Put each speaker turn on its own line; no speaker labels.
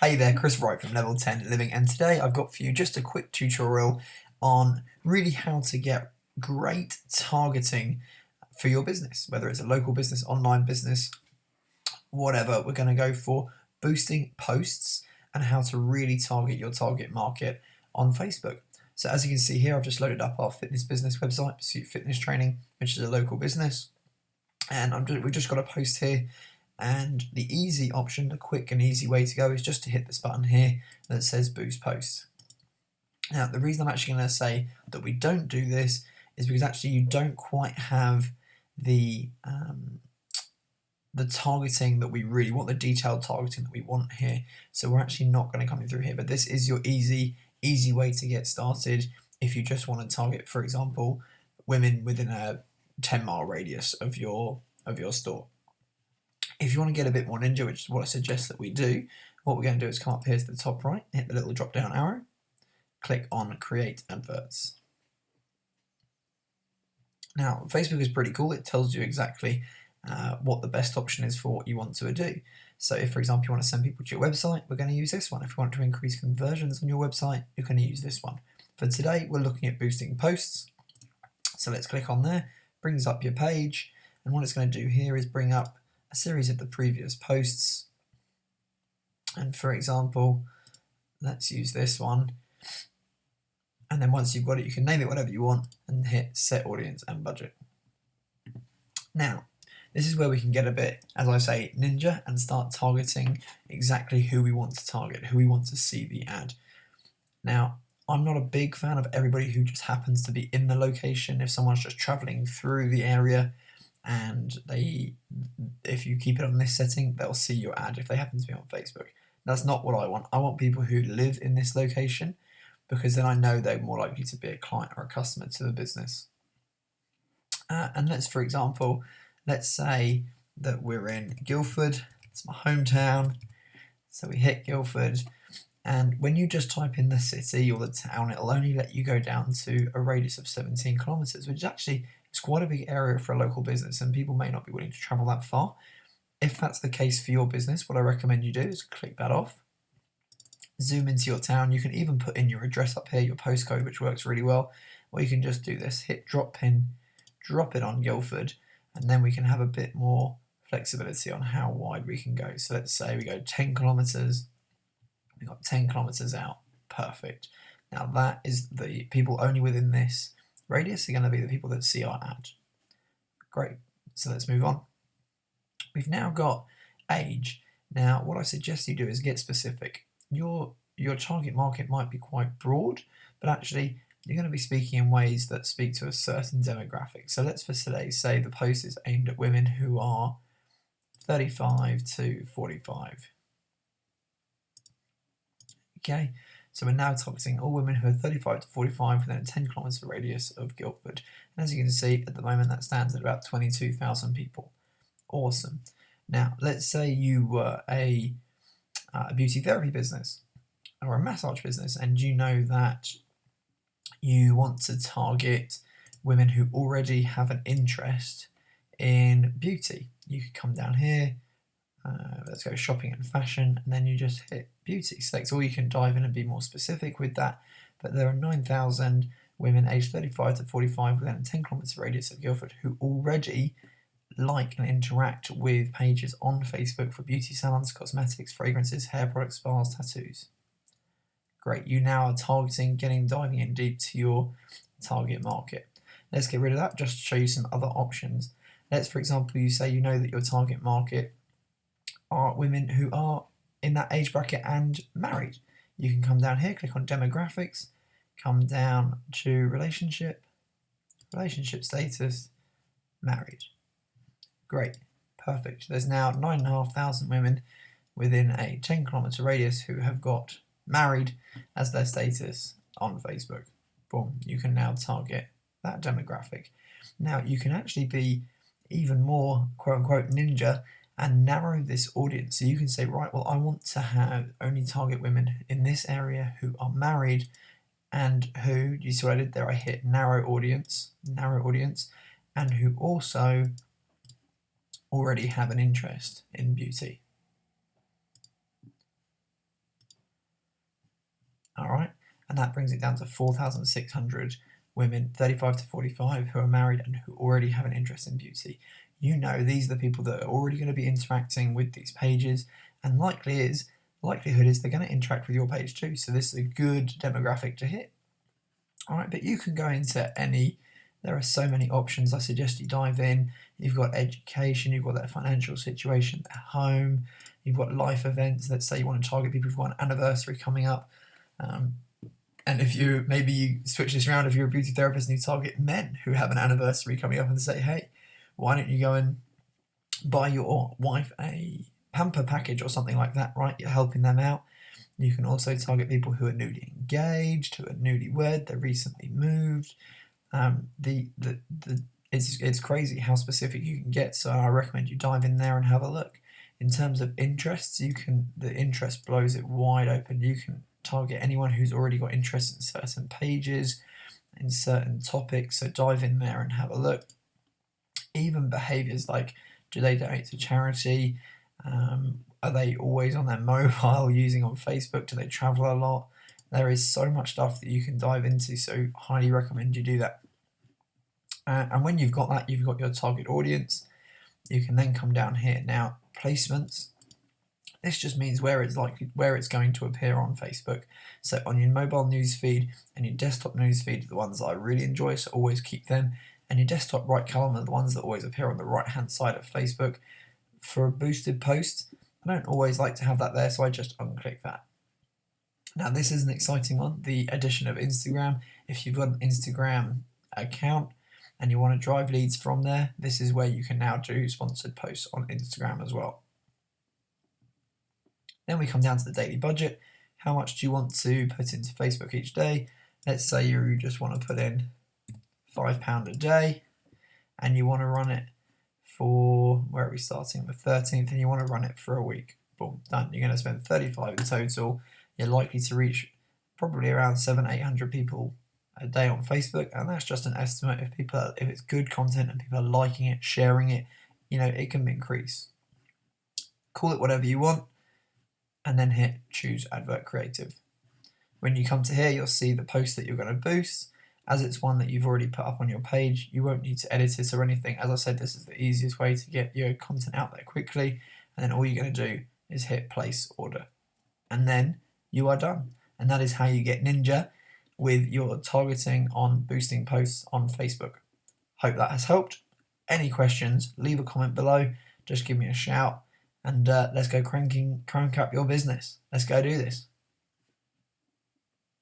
Hey there, Chris Wright from Level 10 Living, and today I've got for you just a quick tutorial on really how to get great targeting for your business, whether it's a local business, online business, whatever. We're going to go for boosting posts and how to really target your target market on Facebook. So as you can see here, I've just loaded up our fitness business website, Pursuit Fitness Training, which is a local business, and we've just got a post here. And the easy option, the quick and easy way to go is just to hit this button here that says boost posts. Now, the reason I'm actually going to say that we don't do this is because actually you don't quite have the targeting that we really want, the detailed targeting that we want here. So we're actually not going to come through here, but this is your easy way to get started if you just want to target, for example, women within a 10-mile radius of your store. If you want to get a bit more ninja, which is what I suggest that we do, what we're going to do is come up here to the top right, hit the little drop down arrow, click on Create Adverts. Now, Facebook is pretty cool. It tells you exactly what the best option is for what you want to do. So if, for example, you want to send people to your website, we're going to use this one. If you want to increase conversions on your website, you're going to use this one. For today, we're looking at boosting posts. So let's click on there, brings up your page, and what it's going to do here is bring up a series of the previous posts. And for example, let's use this one. And then once you've got it, you can name it whatever you want and hit set audience and budget. Now, this is where we can get a bit, as I say, ninja and start targeting exactly who we want to target, who we want to see the ad. Now, I'm not a big fan of everybody who just happens to be in the location. If someone's just traveling through the area, and if you keep it on this setting, they'll see your ad if they happen to be on Facebook. That's not what I want. I want people who live in this location, because then I know they're more likely to be a client or a customer to the business. And for example, let's say that we're in Guildford. It's my hometown. So we hit Guildford, and when you just type in the city or the town, it'll only let you go down to a radius of 17 kilometers, which actually it's quite a big area for a local business, and people may not be willing to travel that far. If that's the case for your business, what I recommend you do is click that off, zoom into your town. You can even put in your address up here, your postcode, which works really well. Or you can just do this, hit drop pin, drop it on Guildford, and then we can have a bit more flexibility on how wide we can go. So let's say we go 10 kilometers, we got 10 kilometers out, perfect. Now that is the people only within this radius are going to be the people that see our ad. Great, so let's move on. We've now got age. Now what I suggest you do is get specific. Your target market might be quite broad, but actually you're going to be speaking in ways that speak to a certain demographic. So let's for today say the post is aimed at women who are 35 to 45. Okay, so we're now targeting all women who are 35 to 45 within a 10 kilometer radius of Guildford. And as you can see, at the moment that stands at about 22,000 people. Awesome. Now, let's say you were a beauty therapy business or a massage business, and you know that you want to target women who already have an interest in beauty. You could come down here, let's go shopping and fashion, and then you just hit beauty select, or you can dive in and be more specific with that. But there are 9,000 women aged 35 to 45 within a 10 kilometer radius of Guildford who already like and interact with pages on Facebook for beauty salons, cosmetics, fragrances, hair products, spas, tattoos. Great, you now are targeting, diving in deep to your target market. Let's get rid of that just to show you some other options. Let's, for example, you say you know that your target market are women who are in that age bracket and married. You can come down here, click on demographics, come down to relationship status, married. Great, perfect. There's now 9,500 women within a 10 kilometer radius who have got married as their status on Facebook. Boom, you can now target that demographic. Now you can actually be even more quote unquote ninja and narrow this audience. So you can say, right, well, I want to only target women in this area who are married and who, you see what I did there? I hit narrow audience, and who also already have an interest in beauty. and that brings it down to 4,600 women 35 to 45 who are married and who already have an interest in beauty. You know, these are the people that are already going to be interacting with these pages, and likelihood is they're going to interact with your page too. So this is a good demographic to hit. All right, but you can go into any. There are so many options. I suggest you dive in. You've got education, you've got their financial situation, their home, you've got life events. Let's say you want to target people who've got an anniversary coming up. And if you switch this around, if you're a beauty therapist and you target men who have an anniversary coming up and say, hey, why don't you go and buy your wife a pamper package or something like that, right? You're helping them out. You can also target people who are newly engaged, who are newlywed, they recently moved. It's crazy how specific you can get, so I recommend you dive in there and have a look. In terms of interests, the interest blows it wide open. You can target anyone who's already got interest in certain pages, in certain topics, so dive in there and have a look. Even behaviours like, do they donate to charity? Are they always on their mobile using on Facebook? Do they travel a lot? There is so much stuff that you can dive into, so highly recommend you do that. And when you've got that, you've got your target audience. You can then come down here now, placements. This just means where it's going to appear on Facebook. So on your mobile newsfeed and your desktop newsfeed are the ones that I really enjoy, so always keep them. And your desktop right column are the ones that always appear on the right hand side of Facebook. For a boosted post, I don't always like to have that there, so I just unclick that. Now this is an exciting one, the addition of Instagram. If you've got an Instagram account and you want to drive leads from there, this is where you can now do sponsored posts on Instagram as well. Then we come down to the daily budget. How much do you want to put into Facebook each day? Let's say you just want to put in £5 a day and you want to run it for, where are we starting? The 13th, and you want to run it for a week. Boom, done. You're going to spend 35 in total. You're likely to reach probably around 700-800 people a day on Facebook, and that's just an estimate. If it's good content and people are liking it, sharing it, it can increase. Call it whatever you want, and then hit choose Advert Creative. When you come to here, you'll see the post that you're going to boost. As it's one that you've already put up on your page, you won't need to edit it or anything. As I said, this is the easiest way to get your content out there quickly, and then all you're going to do is hit place order, and then you are done. And that is how you get ninja with your targeting on boosting posts on Facebook. Hope that has helped. Any questions, leave a comment below. Just give me a shout, and let's go crank up your business. Let's go do this.